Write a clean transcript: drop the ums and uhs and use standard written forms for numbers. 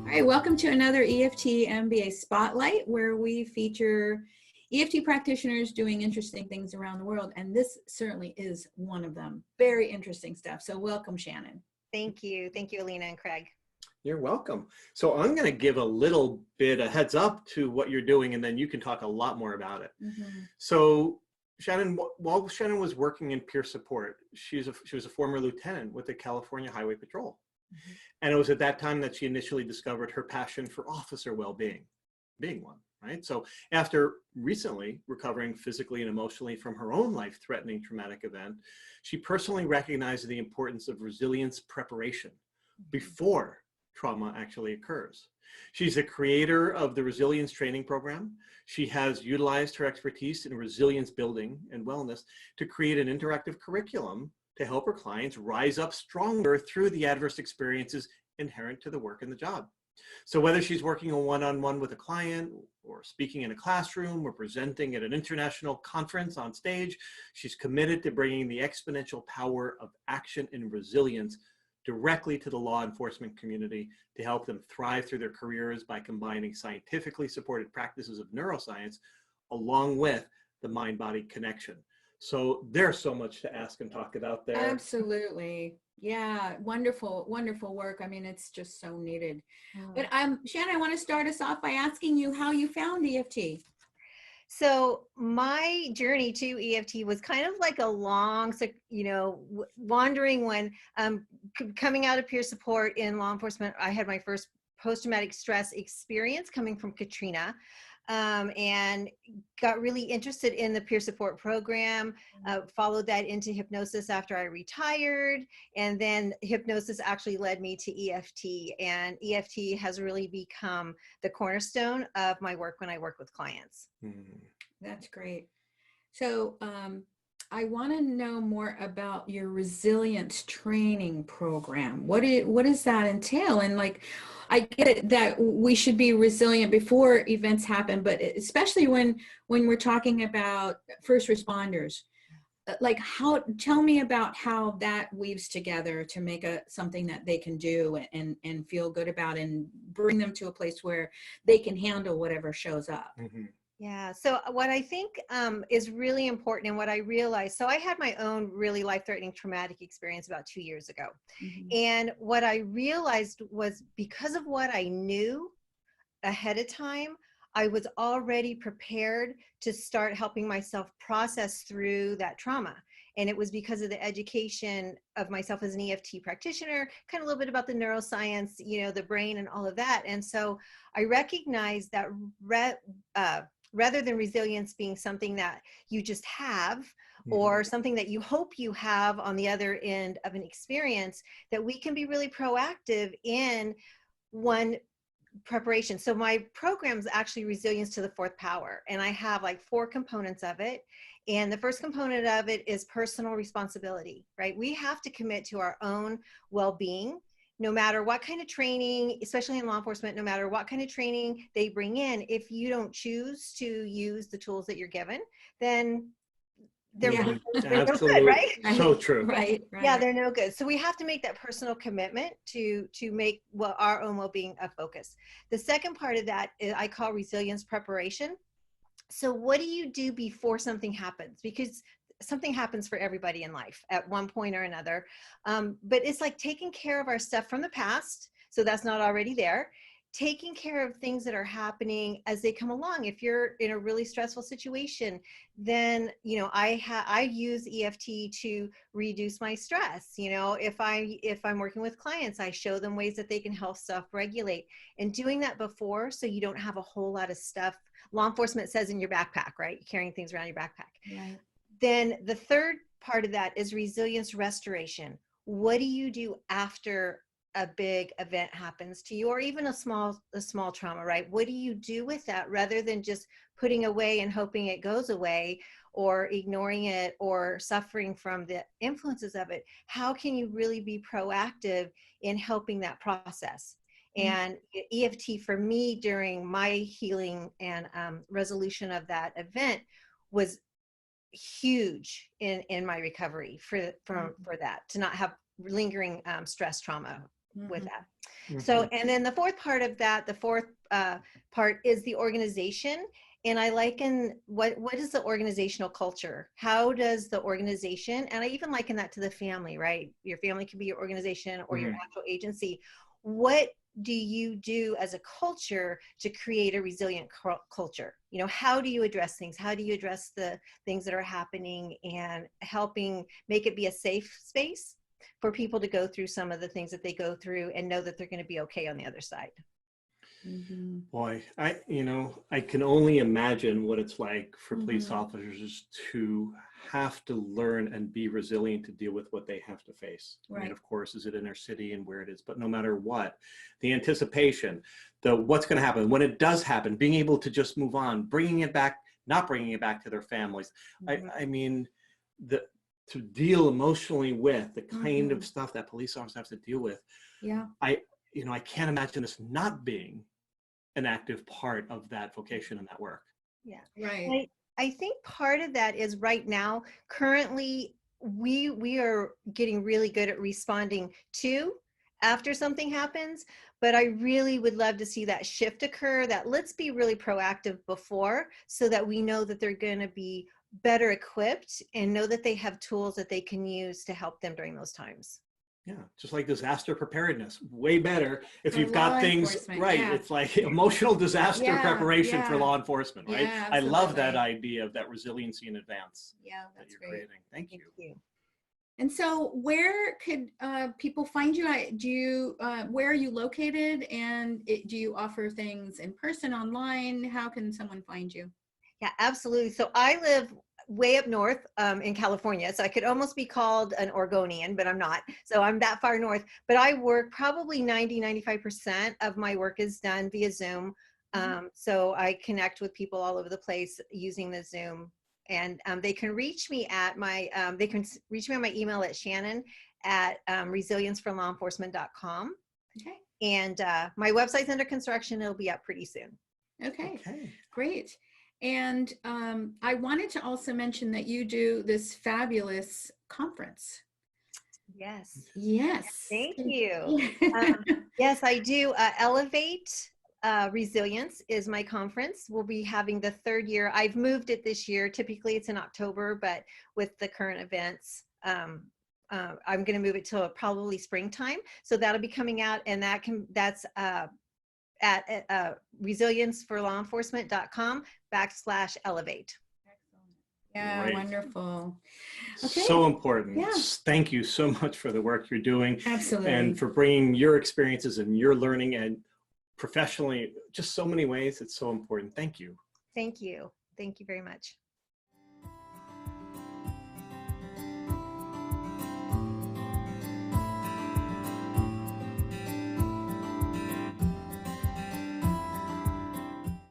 All right, welcome to another EFT MBA Spotlight, where we feature EFT practitioners doing interesting things around the world, and this certainly is one of them. Very interesting stuff. So welcome, Shannon. Thank you. Thank you, Alina and Craig. You're welcome. So I'm going to give a little bit of heads up to what you're doing, and then you can talk a lot more about it. So Shannon, while Shannon was working in peer support, she was a former lieutenant with the California Highway Patrol. And it was at that time that she initially discovered her passion for officer well-being, being one, right? So after recently recovering physically and emotionally from her own life-threatening traumatic event, she personally recognized the importance of resilience preparation before trauma actually occurs. She's a creator of the Resilience Training Program. She has utilized her expertise in resilience building and wellness to create an interactive curriculum to help her clients rise up stronger through the adverse experiences inherent to the work and the job. So whether she's working a one-on-one with a client or speaking in a classroom or presenting at an international conference on stage, she's committed to bringing the exponential power of action and resilience directly to the law enforcement community to help them thrive through their careers by combining scientifically supported practices of neuroscience along with the mind-body connection. So there's so much to ask and talk about there. Absolutely. Yeah, wonderful, wonderful work. I mean, it's just so needed. But Shannon, I want to start us off by asking you how you found EFT. So my journey to EFT was kind of like a long, wandering when coming out of peer support in law enforcement. I had my first post-traumatic stress experience coming from Katrina. And got really interested in the peer support program, followed that into hypnosis after I retired, and then hypnosis actually led me to EFT, and EFT has really become the cornerstone of my work when I work with clients. That's great. So I want to know more about your resilience training program. What does that entail? And like, I get it that we should be resilient before events happen, but especially when we're talking about first responders, like tell me about how that weaves together to make something that they can do and feel good about and bring them to a place where they can handle whatever shows up. Yeah. So what I think is really important and what I realized, so I had my own really life-threatening traumatic experience about 2 years ago. And what I realized was because of what I knew ahead of time, I was already prepared to start helping myself process through that trauma. And it was because of the education of myself as an EFT practitioner, kind of a little bit about the neuroscience, the brain and all of that. And so I recognized that rather than resilience being something that you just have or something that you hope you have on the other end of an experience, that we can be really proactive in one preparation. So my program is actually resilience to the fourth power, and I have like 4 components of it. And the first component of it is personal responsibility, right? We have to commit to our own well-being. No matter what kind of training, especially in law enforcement, no matter what kind of training they bring in, if you don't choose to use the tools that you're given, then they're no good, right? So true. Right. Yeah, they're no good. So we have to make that personal commitment to make our own well-being a focus. The second part of that is I call resilience preparation. So what do you do before something happens? Because something happens for everybody in life at one point or another. But it's like taking care of our stuff from the past. So that's not already there. Taking care of things that are happening as they come along. If you're in a really stressful situation, then, I use EFT to reduce my stress. If I'm working with clients, I show them ways that they can help self-regulate, and doing that before, so you don't have a whole lot of stuff. Law enforcement says in your backpack, right? You're carrying things around your backpack. Right. Then the third part of that is resilience restoration. What do you do after a big event happens to you, or even a small trauma, right? What do you do with that rather than just putting away and hoping it goes away, or ignoring it, or suffering from the influences of it? How can you really be proactive in helping that process? And EFT for me during my healing and resolution of that event was huge in my recovery for that, to not have lingering stress trauma with that. So, and then the fourth part of that, the fourth part is the organization. And I liken what is the organizational culture? How does the organization, and I even liken that to the family, right? Your family can be your organization or your actual agency. What do you do as a culture to create a resilient culture? You know, how do you address things? How do you address the things that are happening and helping make it be a safe space for people to go through some of the things that they go through and know that they're going to be okay on the other side? Boy, I can only imagine what it's like for police officers to have to learn and be resilient to deal with what they have to face. I mean, of course, is it inner city and where it is, but no matter what, the anticipation, the what's going to happen, when it does happen, being able to just move on, bringing it back, not bringing it back to their families. I mean, to deal emotionally with the kind of stuff that police officers have to deal with. I can't imagine this not being an active part of that vocation and that work. I think part of that is right now, currently, we are getting really good at responding to after something happens, but I really would love to see that shift occur, that let's be really proactive before, so that we know that they're going to be better equipped and know that they have tools that they can use to help them during those times. Yeah, just like disaster preparedness, way better if you've got things right. It's like emotional disaster preparation for law enforcement, right? I love that idea of that resiliency in advance that you're creating. Thank you. And so where could people find you? Where are you located? And do you offer things in person, online? How can someone find you? Yeah, absolutely. So I live way up north in California. So I could almost be called an Oregonian, but I'm not. So I'm that far north. But I work probably 95% of my work is done via Zoom. So I connect with people all over the place using the Zoom. And they can reach me at my, on my email at Shannon at resilienceforlawenforcement.com. Okay. And my website's under construction. It'll be up pretty soon. Okay. Great. And I wanted to also mention that you do this fabulous conference. Yes. Thank you. Yes, I do. Elevate Resilience is my conference. We'll be having the third year. I've moved it this year. Typically it's in October, but with the current events, I'm going to move it to probably springtime. So that'll be coming out, and that's at resilienceforlawenforcement.com/elevate. Yeah, great. Wonderful. Okay. So important. Thank you so much for the work you're doing. Absolutely. And for bringing your experiences and your learning and professionally, just so many ways. It's so important. Thank you. Thank you. Thank you very much.